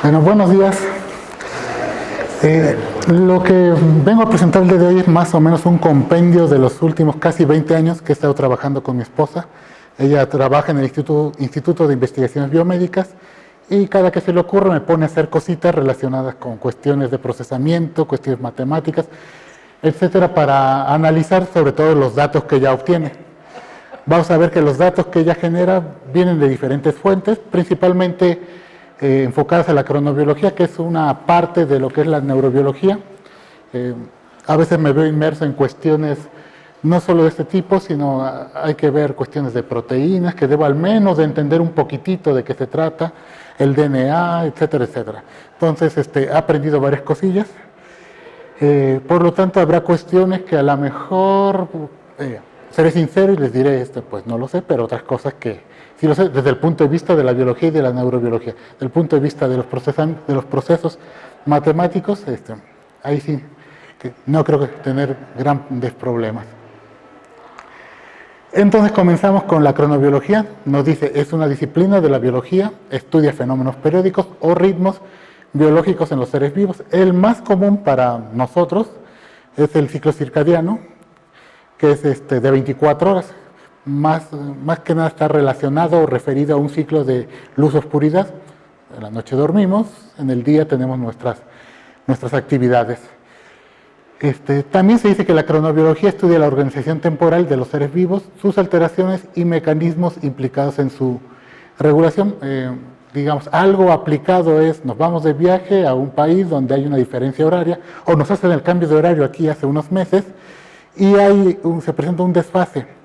Bueno, buenos días. Lo que vengo a presentar el día de hoy es más o menos un compendio de los últimos casi 20 años que he estado trabajando con mi esposa. Ella trabaja en el Instituto de Investigaciones Biomédicas y cada que se le ocurre me pone a hacer cositas relacionadas con cuestiones de procesamiento, cuestiones matemáticas, etcétera, para analizar sobre todo los datos que ella obtiene. Vamos a ver que los datos que ella genera vienen de diferentes fuentes, principalmente enfocadas a la cronobiología, que es una parte de lo que es la neurobiología. A veces me veo inmerso en cuestiones no solo de este tipo, sino hay que ver cuestiones de proteínas, que debo al menos de entender un poquitito de qué se trata, el DNA, etcétera, etcétera. Entonces, he aprendido varias cosillas. Por lo tanto, habrá cuestiones que a lo mejor seré sincero y les diré, pues no lo sé, pero otras cosas que sí lo sé desde el punto de vista de la biología y de la neurobiología. Desde el punto de vista de los procesos matemáticos, ahí sí, que no creo que tener grandes problemas. Entonces comenzamos con la cronobiología. Nos dice, es una disciplina de la biología, estudia fenómenos periódicos o ritmos biológicos en los seres vivos. El más común para nosotros es el ciclo circadiano, que es de 24 horas. Más que nada está relacionado o referido a un ciclo de luz-oscuridad. En la noche dormimos, en el día tenemos nuestras actividades. También se dice que la cronobiología estudia la organización temporal de los seres vivos, sus alteraciones y mecanismos implicados en su regulación. Digamos, algo aplicado es, nos vamos de viaje a un país donde hay una diferencia horaria, o nos hacen el cambio de horario aquí hace unos meses, y se presenta un desfase.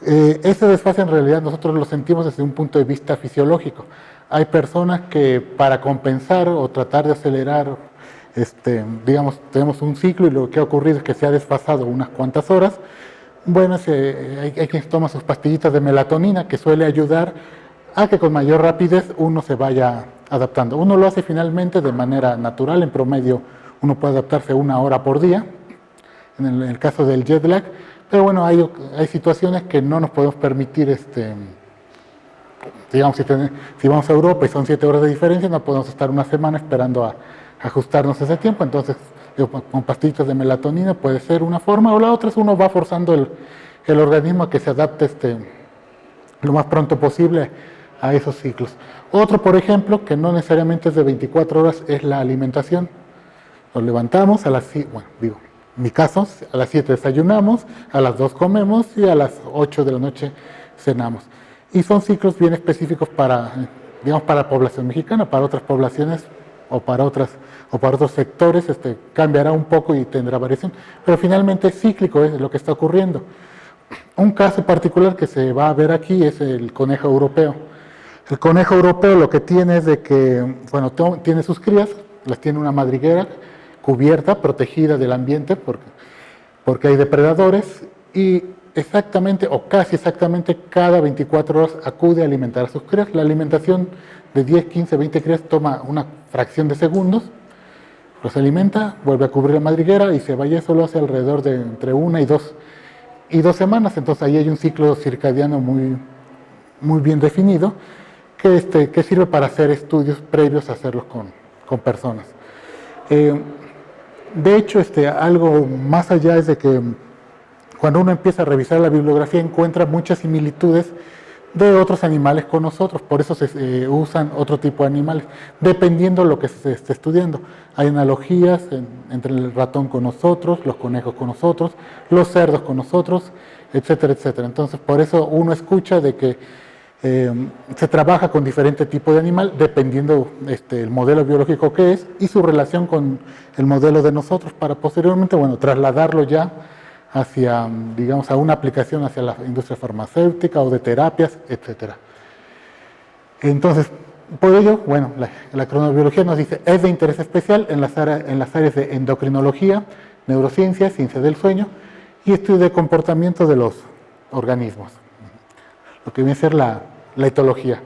Ese desfase en realidad nosotros lo sentimos desde un punto de vista fisiológico. Hay personas que para compensar o tratar de acelerar, digamos, tenemos un ciclo y lo que ha ocurrido es que se ha desfasado unas cuantas horas. Bueno, hay quien toma sus pastillitas de melatonina que suele ayudar a que con mayor rapidez uno se vaya adaptando. Uno lo hace finalmente de manera natural, en promedio uno puede adaptarse 1 hora por día, en el caso del jet lag, pero bueno, hay situaciones que no nos podemos permitir, digamos, si vamos a Europa y son 7 horas de diferencia, no podemos estar una semana esperando a ajustarnos ese tiempo. Entonces, con pastillitas de melatonina puede ser una forma, o la otra es uno va forzando el organismo a que se adapte lo más pronto posible a esos ciclos. Otro, por ejemplo, que no necesariamente es de 24 horas, es la alimentación. Nos levantamos a las, bueno, digo, en mi caso, a las 7 desayunamos, a las 2 comemos y a las 8 de la noche cenamos. Y son ciclos bien específicos para, digamos, para la población mexicana. Para otras poblaciones o para otros sectores cambiará un poco y tendrá variación. Pero finalmente es cíclico, es lo que está ocurriendo. Un caso particular que se va a ver aquí es el conejo europeo. El conejo europeo lo que tiene es de que, bueno, tiene sus crías, las tiene una madriguera cubierta, protegida del ambiente, porque hay depredadores, y exactamente, o casi exactamente, cada 24 horas acude a alimentar a sus crías. La alimentación de 10, 15, 20 crías toma una fracción de segundos, los alimenta, vuelve a cubrir la madriguera y se va, y eso lo hace alrededor de entre 1 y 2 semanas. Entonces ahí hay un ciclo circadiano muy, muy bien definido, que sirve para hacer estudios previos a hacerlos con personas. De hecho, algo más allá es de que cuando uno empieza a revisar la bibliografía encuentra muchas similitudes de otros animales con nosotros, por eso se usan otro tipo de animales, dependiendo de lo que se esté estudiando. Hay analogías entre el ratón con nosotros, los conejos con nosotros, los cerdos con nosotros, etcétera, etcétera. Entonces, por eso uno escucha de que se trabaja con diferente tipo de animal, dependiendo el modelo biológico que es y su relación con el modelo de nosotros, para posteriormente, bueno, trasladarlo ya hacia, digamos, a una aplicación hacia la industria farmacéutica o de terapias, etcétera. Entonces, por ello, bueno, la cronobiología nos dice, es de interés especial en las áreas de endocrinología, neurociencia, ciencia del sueño y estudio de comportamiento de los organismos, lo que viene a ser la etología.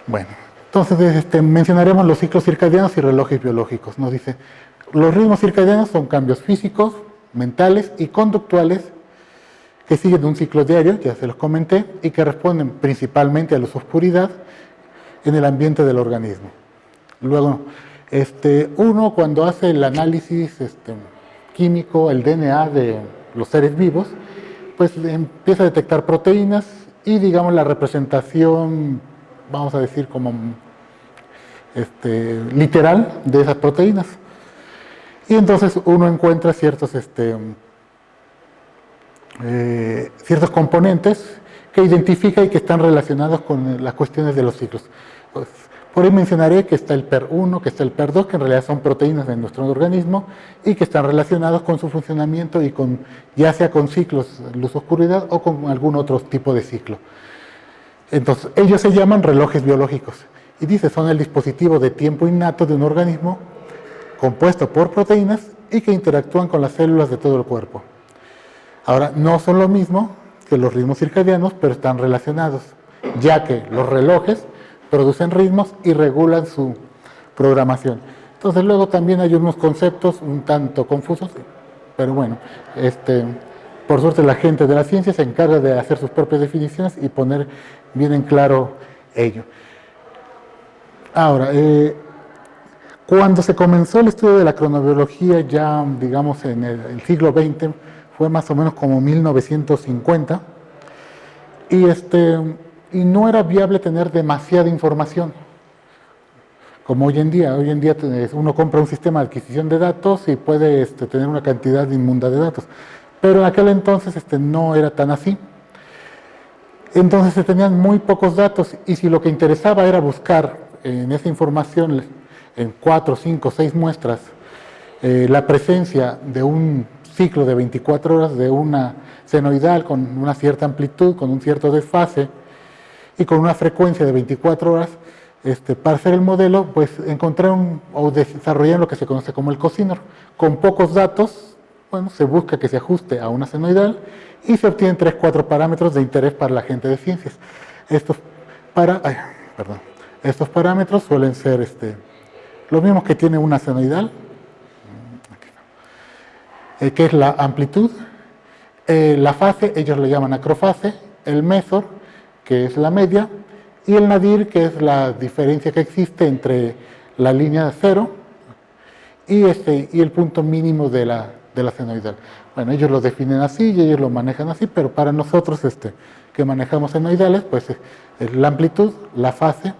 Bueno, entonces mencionaremos los ciclos circadianos y relojes biológicos. Nos dice, los ritmos circadianos son cambios físicos, mentales y conductuales que siguen un ciclo diario, ya se los comenté, y que responden principalmente a la oscuridad en el ambiente del organismo. Luego, uno cuando hace el análisis químico, el DNA de los seres vivos, pues empieza a detectar proteínas y, digamos, la representación, vamos a decir, como literal de esas proteínas. Y entonces uno encuentra ciertos componentes que identifica y que están relacionados con las cuestiones de los ciclos. Pues, por ahí mencionaré que está el PER1, que está el PER2, que en realidad son proteínas de nuestro organismo y que están relacionados con su funcionamiento y con, ya sea con ciclos luz-oscuridad o con algún otro tipo de ciclo. Entonces, ellos se llaman relojes biológicos. Y dice, son el dispositivo de tiempo innato de un organismo compuesto por proteínas y que interactúan con las células de todo el cuerpo. Ahora, no son lo mismo que los ritmos circadianos, pero están relacionados, ya que los relojes producen ritmos y regulan su programación. Entonces, luego también hay unos conceptos un tanto confusos, pero bueno, por suerte la gente de la ciencia se encarga de hacer sus propias definiciones y poner bien en claro ello. Ahora, cuando se comenzó el estudio de la cronobiología, ya digamos en el siglo XX, fue más o menos como 1950, y no era viable tener demasiada información, como hoy en día. Hoy en día uno compra un sistema de adquisición de datos y puede tener una cantidad inmunda de datos, pero en aquel entonces no era tan así. Entonces se tenían muy pocos datos, y si lo que interesaba era buscar en esa información, en 4, 5, 6 muestras, la presencia de un ciclo de 24 horas de una senoidal con una cierta amplitud, con un cierto desfase y con una frecuencia de 24 horas, para hacer el modelo, pues encontraron o desarrollaron lo que se conoce como el cosinor. Con pocos datos, bueno, se busca que se ajuste a una senoidal y se obtienen 3, 4 parámetros de interés para la gente de ciencias. Estos parámetros suelen ser los mismos que tiene una senoidal, que es la amplitud, la fase, ellos lo llaman acrofase, el mesor, que es la media, y el nadir, que es la diferencia que existe entre la línea de cero y el punto mínimo de la senoidal. Bueno, ellos lo definen así y ellos lo manejan así, pero para nosotros que manejamos senoidales, pues es la amplitud, la fase,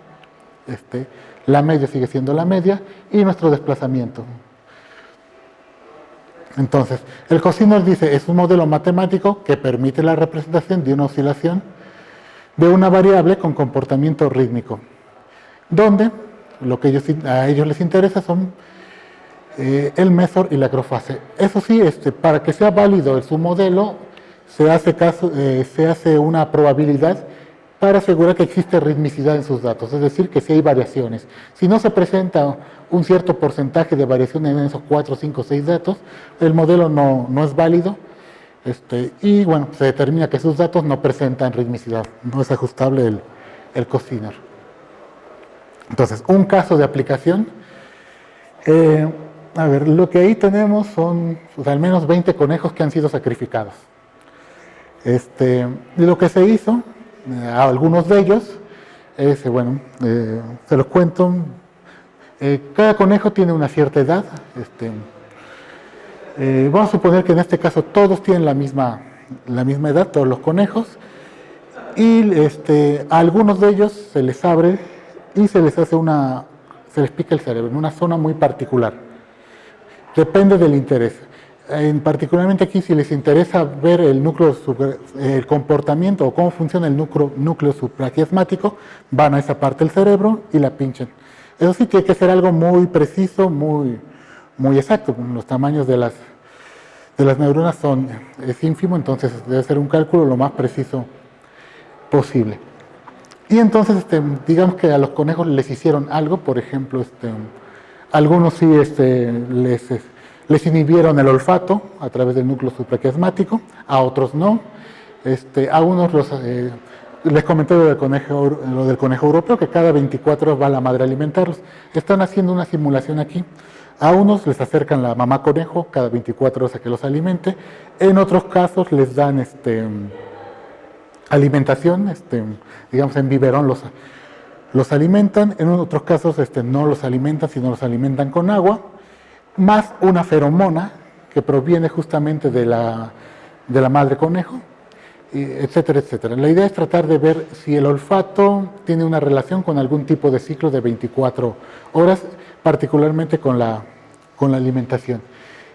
la media sigue siendo la media y nuestro desplazamiento. Entonces, el cosinor dice, es un modelo matemático que permite la representación de una oscilación de una variable con comportamiento rítmico, donde lo que a ellos les interesa son el mesor y la acrofase. Eso sí, para que sea válido su modelo, se hace una probabilidad para asegurar que existe ritmicidad en sus datos, es decir, que si hay variaciones. Si no se presenta un cierto porcentaje de variación en esos 4, 5, 6 datos, el modelo no es válido, y bueno, se determina que sus datos no presentan ritmicidad, no es ajustable el cosinor. Entonces, un caso de aplicación, a ver, lo que ahí tenemos son pues, al menos 20 conejos que han sido sacrificados. Lo que se hizo, a algunos de ellos, bueno, se los cuento. Cada conejo tiene una cierta edad. Vamos a suponer que en este caso todos tienen la misma edad, todos los conejos, y a algunos de ellos se les abre y se les pica el cerebro en una zona muy particular. Depende del interés. Particularmente aquí, si les interesa ver el comportamiento o cómo funciona el núcleo supraquiasmático, van a esa parte del cerebro y la pinchan. Eso sí, tiene que ser algo muy preciso, muy exacto. Los tamaños de las neuronas es ínfimo, entonces debe ser un cálculo lo más preciso posible. Y entonces, digamos que a los conejos les hicieron algo, por ejemplo, algunos sí les inhibieron el olfato a través del núcleo supraquiasmático, a otros no. A unos les comenté lo del conejo europeo, que cada 24 horas va la madre a alimentarlos. Están haciendo una simulación aquí. A unos les acercan la mamá conejo cada 24 horas a que los alimente. En otros casos les dan alimentación, digamos en biberón los alimentan. En otros casos no los alimentan, sino los alimentan con agua, más una feromona que proviene justamente de la madre conejo, etcétera, etcétera. La idea es tratar de ver si el olfato tiene una relación con algún tipo de ciclo de 24 horas, particularmente con la alimentación.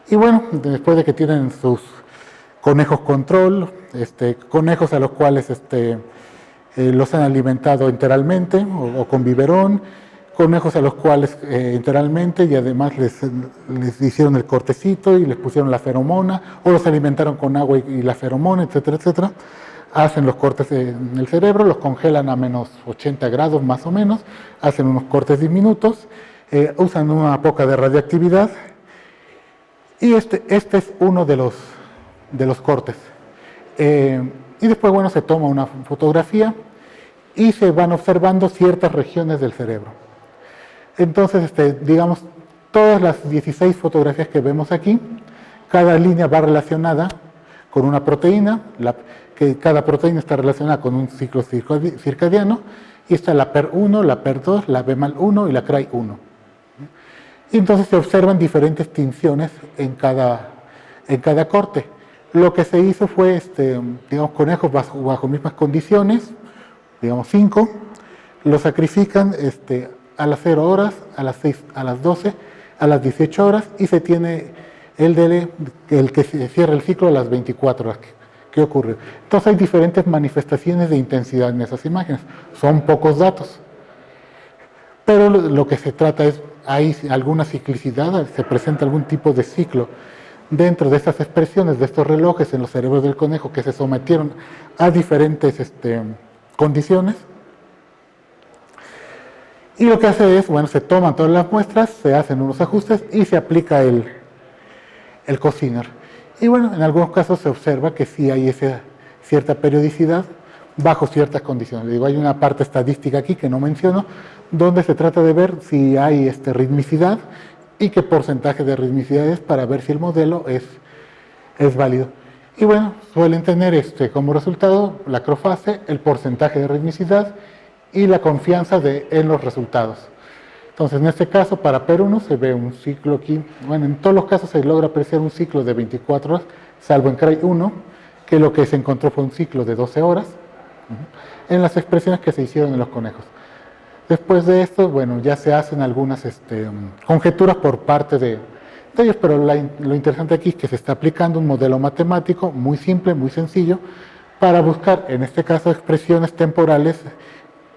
Y bueno, después de que tienen sus conejos control, conejos a los cuales los han alimentado enteralmente o con biberón, conejos a los cuales enteralmente y además les hicieron el cortecito y les pusieron la feromona, o los alimentaron con agua y la feromona, etcétera, etcétera. Hacen los cortes en el cerebro, los congelan a menos 80 grados más o menos, hacen unos cortes diminutos, usan una poca de radiactividad, y este es uno de los cortes. Y después, bueno, se toma una fotografía y se van observando ciertas regiones del cerebro. Entonces, digamos, todas las 16 fotografías que vemos aquí, cada línea va relacionada con una proteína, que cada proteína está relacionada con un ciclo circadiano, y está la PER1, la PER2, la BMAL1 y la CRY1. Y entonces se observan diferentes tinciones en cada corte. Lo que se hizo fue, digamos, conejos bajo mismas condiciones, digamos 5, los sacrifican a las 0 horas, a las 6, a las 12, a las 18 horas, y se tiene el que cierra el ciclo a las 24 horas. ¿Qué ocurre? Entonces hay diferentes manifestaciones de intensidad en esas imágenes. Son pocos datos. Pero lo que se trata es, hay alguna ciclicidad, se presenta algún tipo de ciclo dentro de estas expresiones, de estos relojes en los cerebros del conejo que se sometieron a diferentes condiciones. Y lo que hace es, bueno, se toman todas las muestras, se hacen unos ajustes y se aplica el cociner. Y bueno, en algunos casos se observa que sí hay cierta periodicidad bajo ciertas condiciones. Digo, hay una parte estadística aquí que no menciono, donde se trata de ver si hay ritmicidad y qué porcentaje de ritmicidad es para ver si el modelo es válido. Y bueno, suelen tener como resultado la acrofase, el porcentaje de ritmicidad y la confianza en los resultados. Entonces, en este caso, para PER1 se ve un ciclo aquí. Bueno, en todos los casos se logra apreciar un ciclo de 24 horas, salvo en CRY1, que lo que se encontró fue un ciclo de 12 horas, en las expresiones que se hicieron en los conejos. Después de esto, bueno, ya se hacen algunas conjeturas por parte de ellos, pero lo interesante aquí es que se está aplicando un modelo matemático muy simple, muy sencillo, para buscar, en este caso, expresiones temporales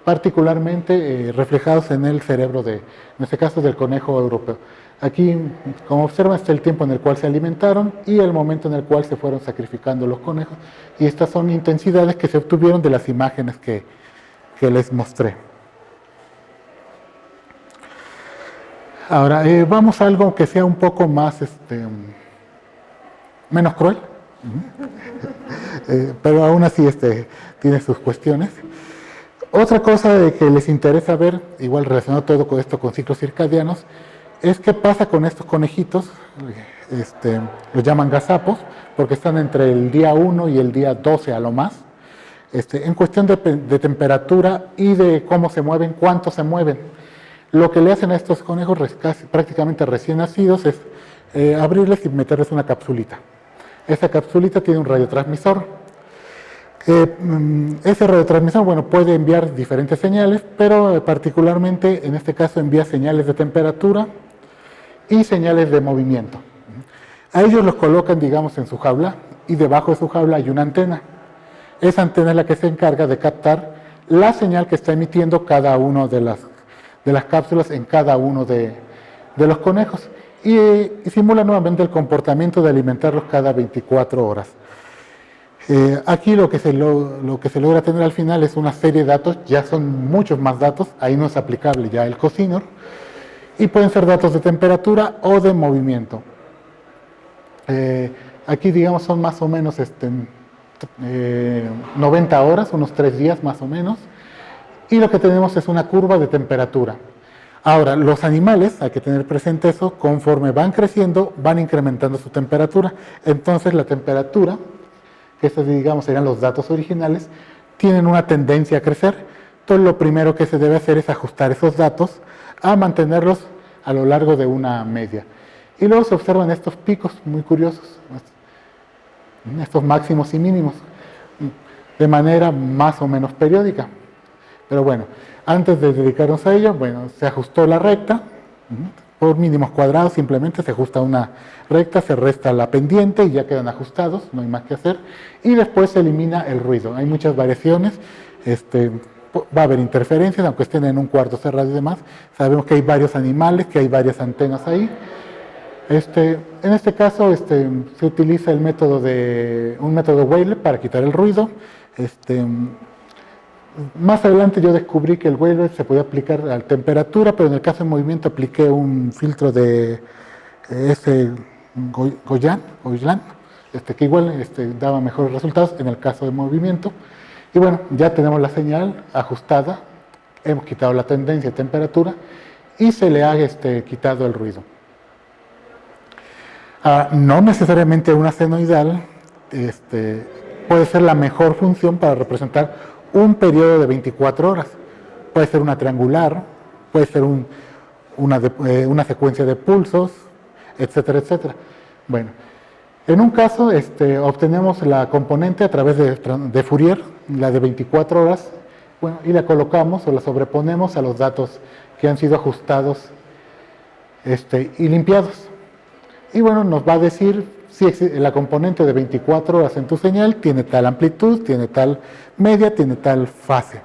particularmente reflejados en el cerebro en este caso del conejo europeo. Aquí, como observan, está el tiempo en el cual se alimentaron y el momento en el cual se fueron sacrificando los conejos. Y estas son intensidades que se obtuvieron de las imágenes que les mostré. Ahora, vamos a algo que sea un poco más, menos cruel, pero aún así tiene sus cuestiones. Otra cosa que les interesa ver, igual relacionado todo con esto con ciclos circadianos, es qué pasa con estos conejitos, los llaman gazapos, porque están entre el día 1 y el día 12 a lo más, en cuestión de temperatura y de cómo se mueven, cuánto se mueven. Lo que le hacen a estos conejos prácticamente recién nacidos es abrirles y meterles una capsulita. Esa capsulita tiene un radiotransmisor. Ese radiotransmisor, bueno, puede enviar diferentes señales, pero particularmente en este caso envía señales de temperatura y señales de movimiento. A ellos los colocan, digamos, en su jaula y debajo de su jaula hay una antena. Esa antena es la que se encarga de captar la señal que está emitiendo cada uno de las cápsulas en cada uno de los conejos y simula nuevamente el comportamiento de alimentarlos cada 24 horas. Aquí lo que se logra tener al final es una serie de datos, ya son muchos más datos, ahí no es aplicable ya el cosinor, y pueden ser datos de temperatura o de movimiento. Aquí digamos son más o menos 90 horas, unos 3 días más o menos, y lo que tenemos es una curva de temperatura. Ahora, los animales, hay que tener presente eso, conforme van creciendo, van incrementando su temperatura. Entonces la temperatura, que estos digamos serían los datos originales, tienen una tendencia a crecer. Entonces lo primero que se debe hacer es ajustar esos datos a mantenerlos a lo largo de una media. Y luego se observan estos picos muy curiosos, estos máximos y mínimos, de manera más o menos periódica. Pero bueno, antes de dedicarnos a ello, bueno, se ajustó la recta, por mínimos cuadrados simplemente se ajusta una recta, se resta la pendiente y ya quedan ajustados, no hay más que hacer. Y después se elimina el ruido. Hay muchas variaciones, va a haber interferencias, aunque estén en un cuarto cerrado y demás. Sabemos que hay varios animales, que hay varias antenas ahí. En este caso se utiliza un método Weyl para quitar el ruido. Más adelante yo descubrí que el Weyl se podía aplicar a la temperatura, pero en el caso de movimiento apliqué un filtro de Goyan, que igual daba mejores resultados en el caso de movimiento. Y bueno, ya tenemos la señal ajustada, hemos quitado la tendencia de temperatura y se le ha quitado el ruido. No necesariamente una senoidal puede ser la mejor función para representar un periodo de 24 horas. Puede ser una triangular, puede ser una secuencia de pulsos, etcétera, etcétera. Bueno, en un caso obtenemos la componente a través de Fourier, la de 24 horas, bueno, y la colocamos o la sobreponemos a los datos que han sido ajustados y limpiados. Y bueno, nos va a decir si la componente de 24 horas en tu señal tiene tal amplitud, tiene tal media, tiene tal fase.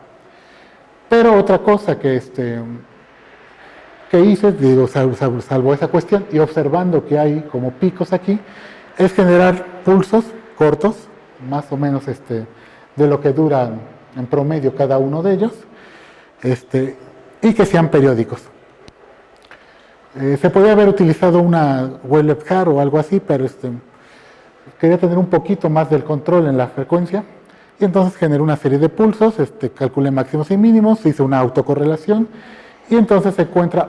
Pero otra cosa que hice, digo, salvo esa cuestión, y observando que hay como picos aquí, es generar pulsos cortos, más o menos de lo que duran en promedio cada uno de ellos, y que sean periódicos. Se podría haber utilizado una Weyl-Ebhard o algo así, pero quería tener un poquito más del control en la frecuencia, y entonces generé una serie de pulsos, calculé máximos y mínimos, hice una autocorrelación, y entonces se encuentra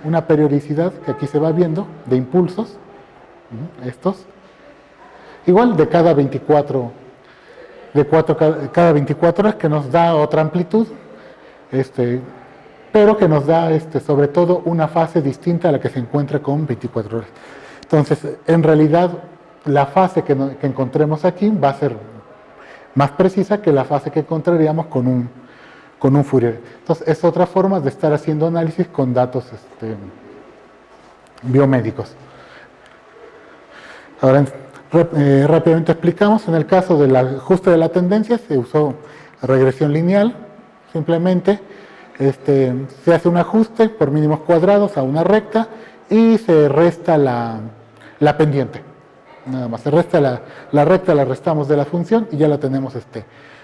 una periodicidad que aquí se va viendo de impulsos, estos, igual de cada 24 horas, que nos da otra amplitud, pero que nos da sobre todo una fase distinta a la que se encuentra con 24 horas. Entonces, en realidad, la fase que encontremos aquí va a ser más precisa que la fase que encontraríamos con un Fourier. Entonces, es otra forma de estar haciendo análisis con datos biomédicos. Ahora, rápidamente explicamos, en el caso del ajuste de la tendencia se usó regresión lineal, simplemente se hace un ajuste por mínimos cuadrados a una recta y se resta la pendiente. Nada más, se resta la recta, la restamos de la función y ya la tenemos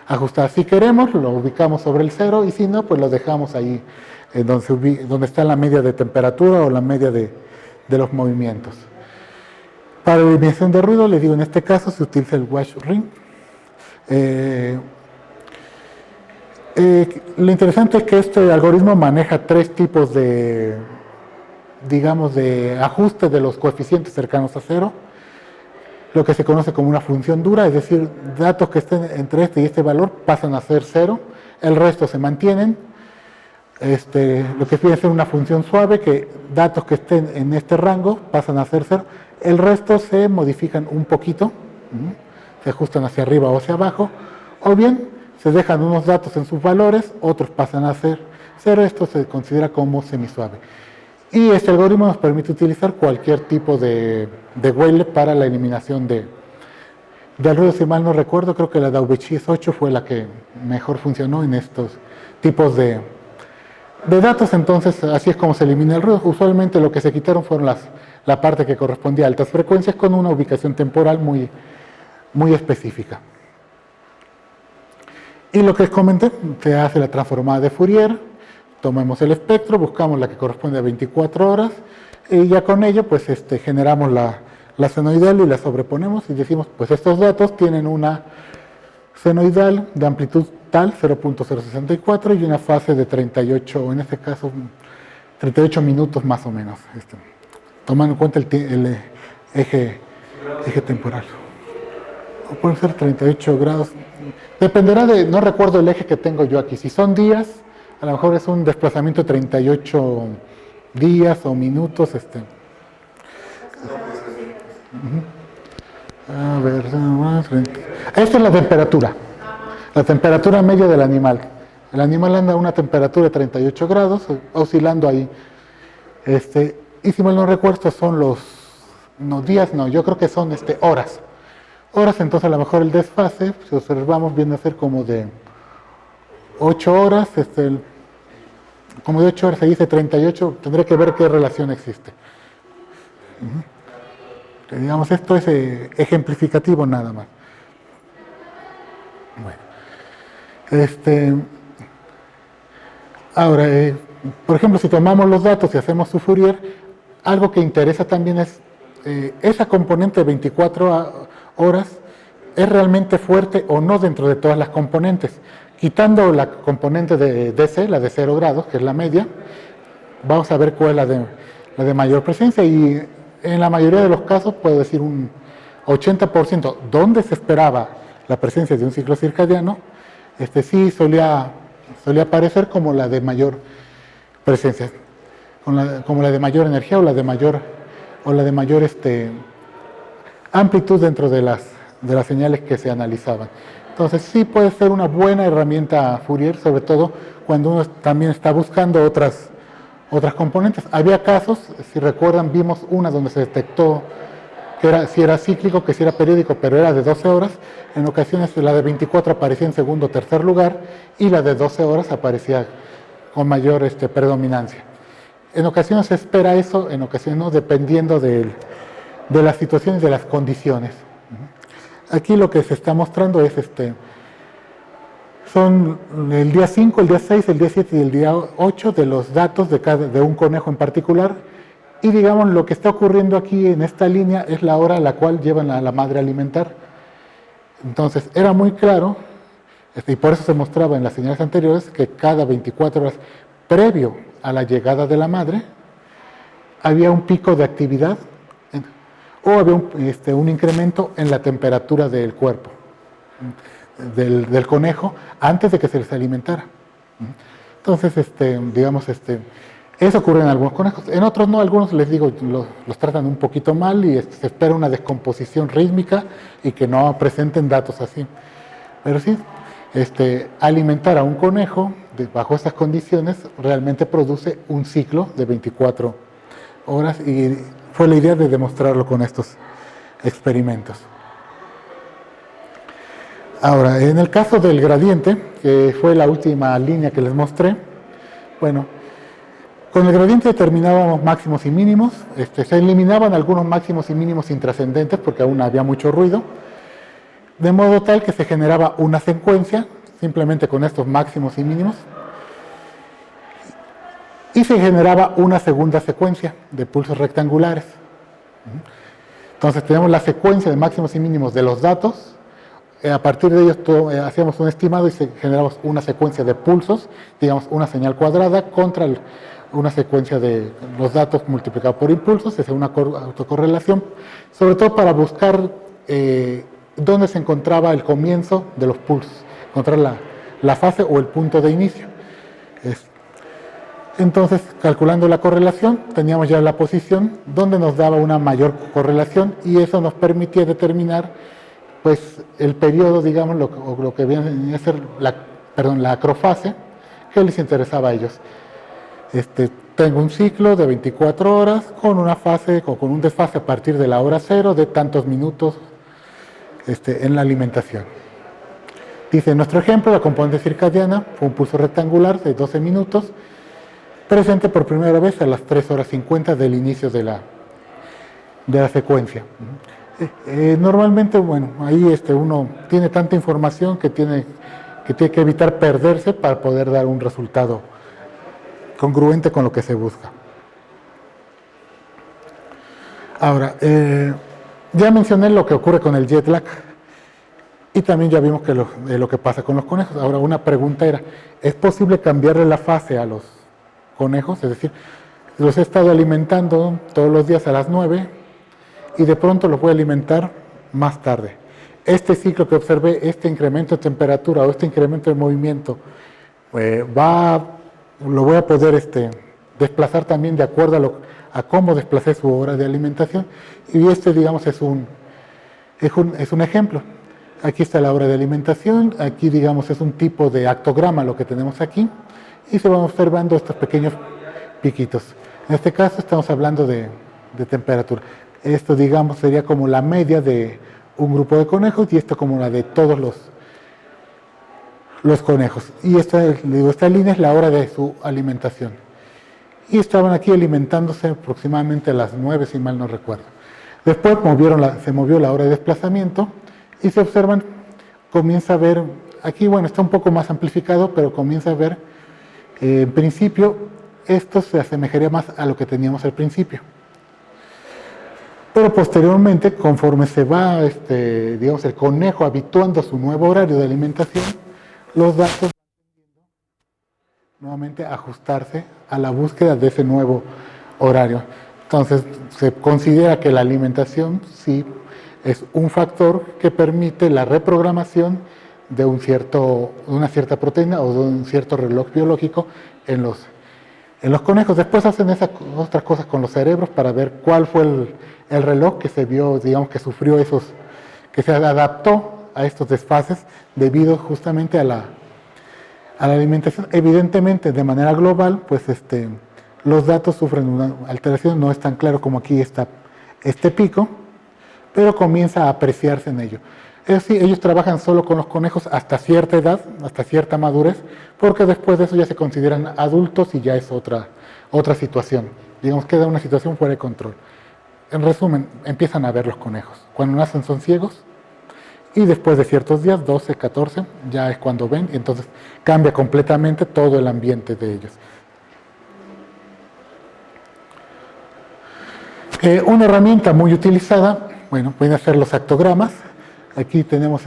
ajustada. Si queremos, lo ubicamos sobre el cero y si no, pues lo dejamos ahí donde está la media de temperatura o la media de los movimientos. Para la eliminación de ruido, les digo, en este caso se utiliza el wash ring. Lo interesante es que este algoritmo maneja tres tipos de ajuste de los coeficientes cercanos a cero. Lo que se conoce como una función dura, es decir, datos que estén entre este y este valor pasan a ser cero, el resto se mantienen. Lo que viene a ser una función suave, que datos que estén en este rango pasan a ser cero, el resto se modifican un poquito, se ajustan hacia arriba o hacia abajo, o bien se dejan unos datos en sus valores, otros pasan a ser cero, esto se considera como semisuave. Y este algoritmo nos permite utilizar cualquier tipo de Weyl para la eliminación de ruido. Si mal no recuerdo, creo que la Daubetschis 8 fue la que mejor funcionó en estos tipos de datos. Entonces, así es como se elimina el ruido. Usualmente lo que se quitaron fueron la parte que correspondía a altas frecuencias con una ubicación temporal muy, muy específica. Y lo que les comenté, se hace la transformada de Fourier, tomamos el espectro, buscamos la que corresponde a 24 horas y ya con ello pues generamos la senoidal y la sobreponemos y decimos pues estos datos tienen una senoidal de amplitud tal 0.064 y una fase de 38, en este caso 38 minutos más o menos, tomando en cuenta el eje temporal. O pueden ser 38 grados. Dependerá de, no recuerdo el eje que tengo yo aquí. Si son días, a lo mejor es un desplazamiento de 38 días o minutos. A ver, esta es la temperatura media del animal. El animal anda a una temperatura de 38 grados, oscilando ahí. Y si mal no recuerdo, estos son no, días no, yo creo que son horas. Horas, entonces a lo mejor el desfase, si observamos, viene a ser como de 8 horas, como de 8 horas, se dice 38, tendré que ver qué relación existe. Digamos, esto es ejemplificativo nada más. Bueno. Ahora, por ejemplo, si tomamos los datos y hacemos su Fourier, algo que interesa también es esa componente de 24 horas es realmente fuerte o no dentro de todas las componentes. Quitando la componente de DC, la de 0 grados, que es la media, vamos a ver cuál es la de mayor presencia, y en la mayoría de los casos puedo decir un 80%, donde se esperaba la presencia de un ciclo circadiano, sí solía aparecer como la de mayor presencia, como la de mayor energía o la de mayor amplitud dentro de las señales que se analizaban. Entonces sí puede ser una buena herramienta Fourier, sobre todo cuando uno también está buscando otras componentes. Había casos, si recuerdan, vimos una donde se detectó que si era cíclico, que si era periódico, pero era de 12 horas. En ocasiones la de 24 aparecía en segundo o tercer lugar y la de 12 horas aparecía con mayor predominancia. En ocasiones se espera eso, en ocasiones no, dependiendo de las situaciones, de las condiciones. Aquí lo que se está mostrando es son el día 5, el día 6, el día 7 y el día 8 de los datos de un conejo en particular, y digamos lo que está ocurriendo aquí en esta línea es la hora a la cual llevan a la madre a alimentar. Entonces era muy claro, y por eso se mostraba en las señales anteriores, que cada 24 horas previo a la llegada de la madre había un pico de actividad o había un incremento en la temperatura del cuerpo del conejo antes de que se les alimentara. Entonces, digamos, eso ocurre en algunos conejos. En otros no, algunos les digo, los tratan un poquito mal y se espera una descomposición rítmica y que no presenten datos así. Pero sí, alimentar a un conejo bajo estas condiciones realmente produce un ciclo de 24 horas y fue la idea de demostrarlo con estos experimentos. Ahora, en el caso del gradiente, que fue la última línea que les mostré, bueno, con el gradiente determinábamos máximos y mínimos, se eliminaban algunos máximos y mínimos intrascendentes porque aún había mucho ruido, de modo tal que se generaba una secuencia, simplemente con estos máximos y mínimos, y se generaba una segunda secuencia de pulsos rectangulares. Entonces tenemos la secuencia de máximos y mínimos de los datos, a partir de ellos hacíamos un estimado y generamos una secuencia de pulsos, digamos una señal cuadrada contra una secuencia de los datos multiplicados por impulsos, es una autocorrelación, sobre todo para buscar dónde se encontraba el comienzo de los pulsos, encontrar la fase o el punto de inicio. Entonces, calculando la correlación, teníamos ya la posición donde nos daba una mayor correlación y eso nos permitía determinar pues el periodo, digamos, lo que viene a ser la acrofase, que les interesaba a ellos. Tengo un ciclo de 24 horas con una fase o con un desfase a partir de la hora 0 de tantos minutos en la alimentación. Dice, en nuestro ejemplo, la componente circadiana fue un pulso rectangular de 12 minutos, presente por primera vez a las 3 horas 50 del inicio de la secuencia. Normalmente, bueno, ahí uno tiene tanta información que tiene que evitar perderse para poder dar un resultado congruente con lo que se busca. Ahora, ya mencioné lo que ocurre con el jet lag y también ya vimos que lo que pasa con los conejos. Ahora, una pregunta era, ¿es posible cambiarle la fase a los conejos? Es decir, Los he estado alimentando todos los días a las 9 y de pronto los voy a alimentar más tarde. Este ciclo que observé, este incremento de temperatura o este incremento de movimiento, lo voy a poder desplazar también de acuerdo a cómo desplacé su hora de alimentación. Y digamos, es un ejemplo. Aquí está la hora de alimentación, aquí, digamos, es un tipo de actograma lo que tenemos aquí, y se van observando estos pequeños piquitos. En este caso estamos hablando de temperatura. Esto, digamos, sería como la media de un grupo de conejos y esto como la de todos los conejos. Y esta línea es la hora de su alimentación. Y estaban aquí alimentándose aproximadamente a las 9, si mal no recuerdo. Después se movió la hora de desplazamiento y se observan, comienza a ver, aquí bueno, está un poco más amplificado, pero comienza a ver, en principio, esto se asemejaría más a lo que teníamos al principio. Pero posteriormente, conforme se va, digamos, el conejo habituando a su nuevo horario de alimentación, los datos van nuevamente a ajustarse a la búsqueda de ese nuevo horario. Entonces, se considera que la alimentación sí es un factor que permite la reprogramación de una cierta proteína o de un cierto reloj biológico en los conejos. Después hacen otras cosas con los cerebros para ver cuál fue el reloj que se vio, digamos, que sufrió que se adaptó a estos desfases debido justamente a la alimentación. Evidentemente, de manera global, pues los datos sufren una alteración, no es tan claro como aquí está este pico, pero comienza a apreciarse en ello. Es decir, ellos trabajan solo con los conejos hasta cierta edad, hasta cierta madurez, porque después de eso ya se consideran adultos y ya es otra situación. Digamos, queda una situación fuera de control. En resumen, empiezan a ver los conejos. Cuando nacen son ciegos y después de ciertos días, 12, 14, ya es cuando ven y entonces cambia completamente todo el ambiente de ellos. Una herramienta muy utilizada, bueno, pueden ser los actogramas. Aquí tenemos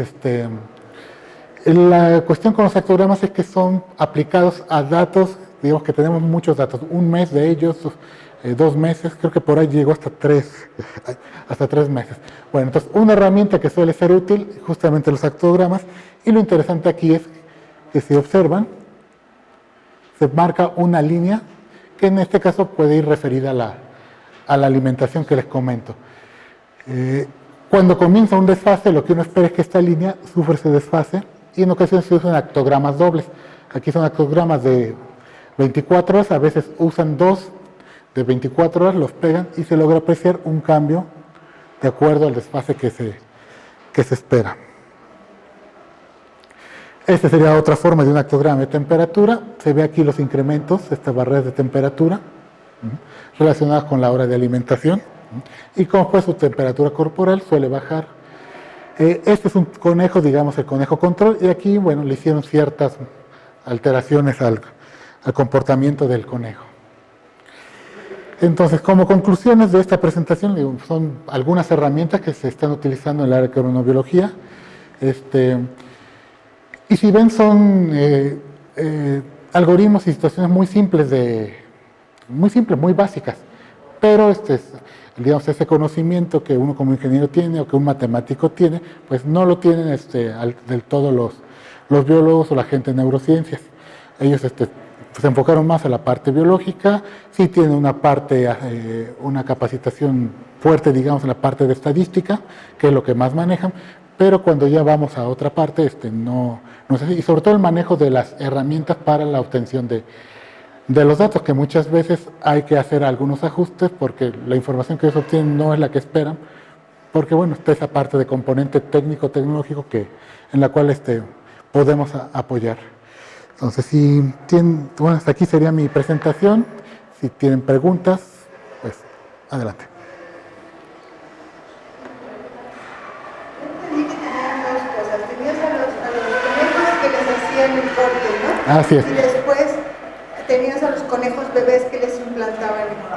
la cuestión con los actogramas es que son aplicados a datos, digamos que tenemos muchos datos, un mes de ellos, 2 meses, creo que por ahí llegó hasta 3 meses. Bueno, entonces una herramienta que suele ser útil, justamente los actogramas, y lo interesante aquí es que si observan, se marca una línea que en este caso puede ir referida a la alimentación que les comento. Cuando comienza un desfase, lo que uno espera es que esta línea sufra ese desfase y en ocasiones se usan actogramas dobles. Aquí son actogramas de 24 horas, a veces usan 2 de 24 horas, los pegan y se logra apreciar un cambio de acuerdo al desfase que se espera. Esta sería otra forma de un actograma de temperatura. Se ve aquí los incrementos, estas barreras de temperatura relacionadas con la hora de alimentación. Y como pues su temperatura corporal suele bajar. Este es un conejo, digamos el conejo control, y aquí, bueno, le hicieron ciertas alteraciones al comportamiento del conejo. Entonces, como conclusiones de esta presentación, son algunas herramientas que se están utilizando en el área de cronobiología. Y si ven, son algoritmos y situaciones muy simples, muy básicas, pero digamos, ese conocimiento que uno como ingeniero tiene o que un matemático tiene, pues no lo tienen del todo los biólogos o la gente de neurociencias. Ellos se enfocaron más a la parte biológica, sí tienen una capacitación fuerte, digamos, en la parte de estadística, que es lo que más manejan, pero cuando ya vamos a otra parte, no es así. Y sobre todo el manejo de las herramientas para la obtención de los datos, que muchas veces hay que hacer algunos ajustes porque la información que ellos obtienen no es la que esperan, porque bueno, está esa parte de componente técnico-tecnológico en la cual podemos apoyar. Entonces, bueno, hasta aquí sería mi presentación. Si tienen preguntas, pues adelante. Entendí que tenían 2 cosas. Tenías a los conejos que les hacían el corte, ¿no? Así es. Y después tenías a los conejos bebés que les implantaban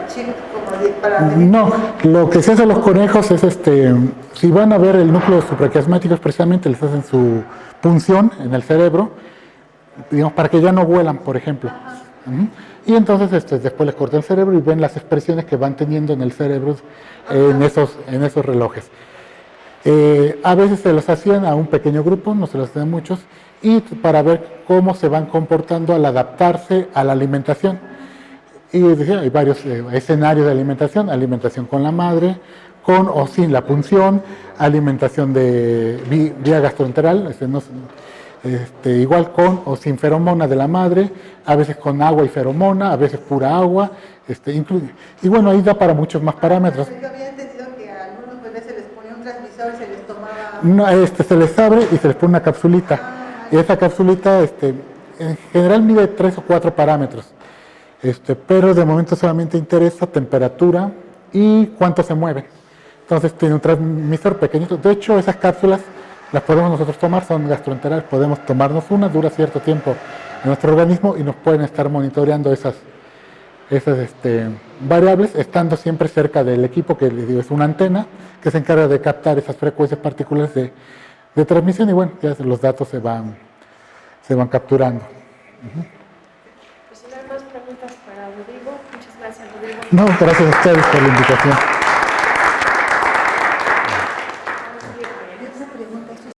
chip como para medir. No, lo que se hace a los conejos es si van a ver el núcleo supraquiasmático, precisamente les hacen su punción en el cerebro, digamos, para que ya no vuelan, por ejemplo. Y entonces después les corta el cerebro y ven las expresiones que van teniendo en el cerebro en esos relojes. A veces se los hacían a un pequeño grupo, no se los hacían a muchos, y para ver cómo se van comportando al adaptarse a la alimentación. Y decía, hay varios escenarios de alimentación: alimentación con la madre, con o sin la punción, alimentación de vía gastroenteral, igual con o sin feromona de la madre, a veces con agua y feromona, a veces pura agua, y bueno, ahí da para muchos más parámetros. Yo había entendido que a algunos bebés se les ponía un transmisor y se les tomaba... No, se les abre y se les pone una capsulita, y esa capsulita en general mide 3 o 4 parámetros, pero de momento solamente interesa temperatura y cuánto se mueve. Entonces tiene un transmisor pequeñito. De hecho, esas cápsulas las podemos nosotros tomar, son gastroenterales, podemos tomarnos una, dura cierto tiempo en nuestro organismo y nos pueden estar monitoreando esas variables, estando siempre cerca del equipo, que les digo, es una antena que se encarga de captar esas frecuencias particulares de transmisión, y bueno, ya los datos se van capturando. Pues si no hay más preguntas para Rodrigo, muchas gracias, Rodrigo. No, gracias a ustedes por la invitación.